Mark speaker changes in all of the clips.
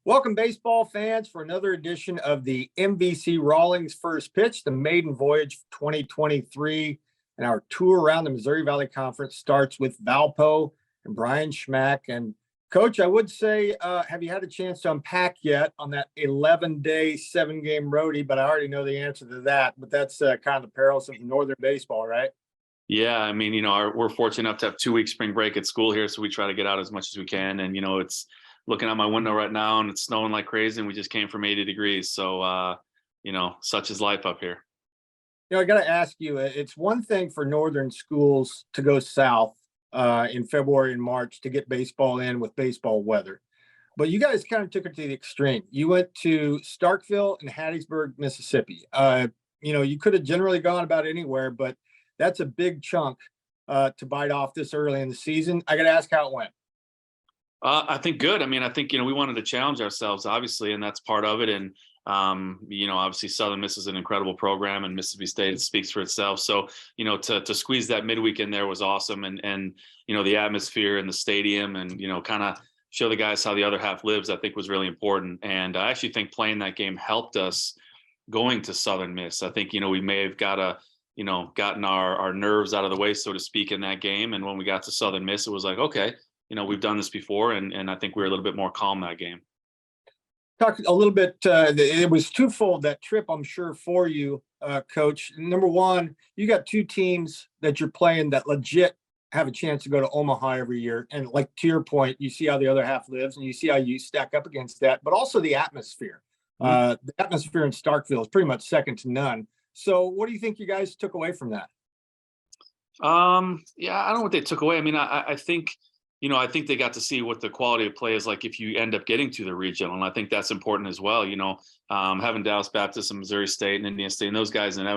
Speaker 1: Welcome, baseball fans, for another edition of the MVC Rawlings First Pitch, the maiden voyage 2023. And our tour around the Missouri Valley Conference starts with Valpo and Brian Schmack. And Coach, I would say, have you had a chance to unpack yet on that 11-day, 7-game roadie? But I already know the answer to that. But that's kind of the perils of Northern baseball, right?
Speaker 2: Yeah, I mean, we're fortunate enough to have 2 week spring break at school here, so we try to get out as much as we can. And it's looking out my window right now, and it's snowing like crazy, and we just came from 80 degrees. So, such is life up here.
Speaker 1: I got to ask you, it's one thing for Northern schools to go south in February and March to get baseball in with baseball weather. But you guys kind of took it to the extreme. You went to Starkville and Hattiesburg, Mississippi. You could have generally gone about anywhere, but that's a big chunk to bite off this early in the season. I got to ask how it went.
Speaker 2: I think good. I mean, I think, we wanted to challenge ourselves, obviously, and that's part of it. And, obviously Southern Miss is an incredible program, and Mississippi State speaks for itself. So, to squeeze that midweek in there was awesome. And the atmosphere in the stadium and, kind of show the guys how the other half lives, I think was really important. And I actually think playing that game helped us going to Southern Miss. I think, we may have gotten our nerves out of the way, so to speak, in that game. And when we got to Southern Miss, it was like, okay, we've done this before. And I think we were a little bit more calm that game.
Speaker 1: Talk a little bit. It was twofold, that trip, I'm sure, for you, Coach. Number one, you got 2 teams that you're playing that legit have a chance to go to Omaha every year. And like to your point, you see how the other half lives and you see how you stack up against that, but also the atmosphere. The atmosphere in Starkville is pretty much second to none. So what do you think you guys took away from that?
Speaker 2: Yeah, I don't know what they took away. I mean, I think, I think they got to see what the quality of play is like if you end up getting to the regional. And I think that's important as well. Having Dallas Baptist and Missouri State and Indiana State and those guys, and,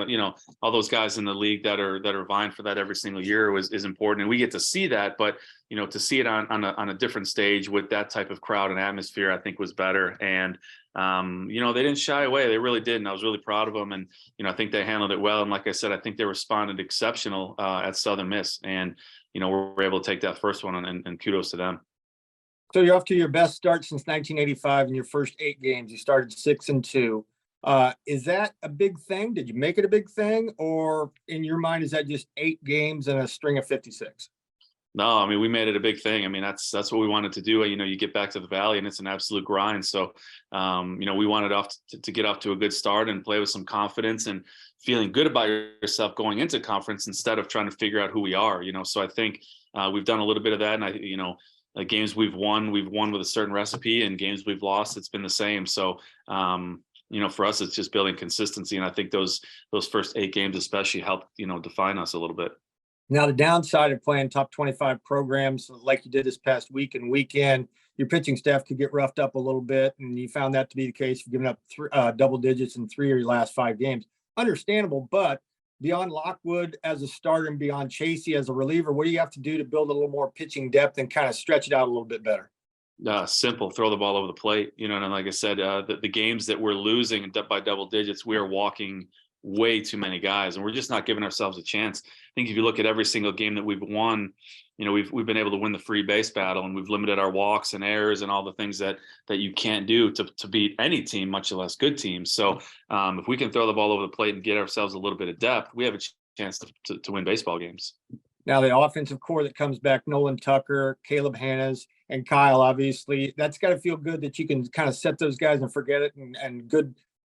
Speaker 2: all those guys in the league that are vying for that every single year is important. And we get to see that, but, to see it on a different stage with that type of crowd and atmosphere, I think was better. And, they didn't shy away. They really did. And I was really proud of them. And, I think they handled it well. And like I said, I think they responded exceptional at Southern Miss. And, we're able to take that first one and kudos to them.
Speaker 1: So you're off to your best start since 1985 in your first 8 games. You started 6-2. Is that a big thing? Did you make it a big thing? Or in your mind, is that just 8 games and a string of 56?
Speaker 2: No, I mean, we made it a big thing. I mean, that's what we wanted to do. You get back to the Valley and it's an absolute grind. So, we wanted to get off to a good start and play with some confidence and feeling good about yourself going into conference instead of trying to figure out who we are, So I think we've done a little bit of that. And games we've won with a certain recipe, and games we've lost, it's been the same. So, for us, it's just building consistency. And I think those first 8 games especially helped, define us a little bit.
Speaker 1: Now, the downside of playing top 25 programs like you did this past week and weekend, your pitching staff could get roughed up a little bit, and you found that to be the case. You've given up double digits in 3 of your last 5 games. Understandable, but beyond Lockwood as a starter and beyond Chasey as a reliever, what do you have to do to build a little more pitching depth and kind of stretch it out a little bit better?
Speaker 2: Simple. Throw the ball over the plate. And like I said, the games that we're losing by double digits, we are walking way too many guys, and we're just not giving ourselves a chance. I think if you look at every single game that we've won, we've been able to win the free base battle, and we've limited our walks and errors and all the things that you can't do to beat any team, much less good teams. So if we can throw the ball over the plate and get ourselves a little bit of depth, we have a chance to win baseball games.
Speaker 1: Now, the offensive core that comes back, Nolan Tucker, Caleb Hannes, and Kyle, obviously, that's got to feel good that you can kind of set those guys and forget it, and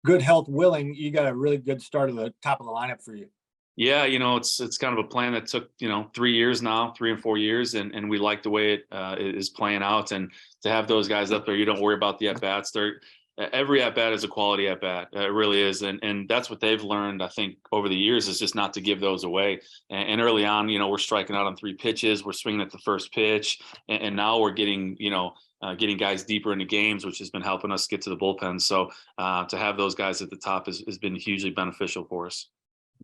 Speaker 1: good health willing, you got a really good start at the top of the lineup for you.
Speaker 2: Yeah, it's kind of a plan that took 3 years now, 3 and 4 years, and we like the way it is playing out. And to have those guys up there, you don't worry about the at bats. Every at bat is a quality at bat. It really is, and that's what they've learned, I think, over the years, is just not to give those away. And early on, we're striking out on 3 pitches, we're swinging at the first pitch, and now we're getting getting guys deeper into games, which has been helping us get to the bullpen. So to have those guys at the top has been hugely beneficial for us.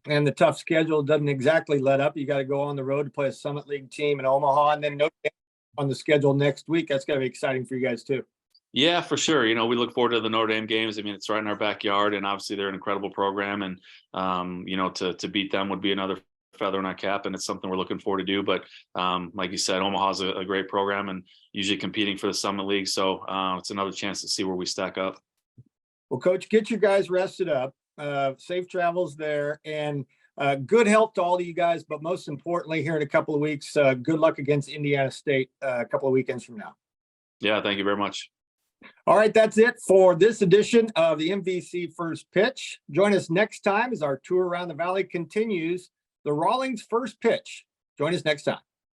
Speaker 1: And the tough schedule doesn't exactly let up. You got to go on the road to play a Summit League team in Omaha, and then on the schedule next week. That's got to be exciting for you guys too.
Speaker 2: Yeah, for sure. We look forward to the Notre Dame games. I mean, it's right in our backyard, and obviously they're an incredible program, and to beat them would be another feather in our cap, and it's something we're looking forward to do. But like you said, Omaha's a great program and usually competing for the Summit League. So it's another chance to see where we stack up.
Speaker 1: Well, Coach, get your guys rested up. Safe travels there, and good health to all of you guys. But most importantly, here in a couple of weeks, good luck against Indiana State a couple of weekends from now.
Speaker 2: Yeah, thank you very much.
Speaker 1: All right, that's it for this edition of the MVC First Pitch. Join us next time as our tour around the Valley continues. The Rawlings First Pitch. Join us next time.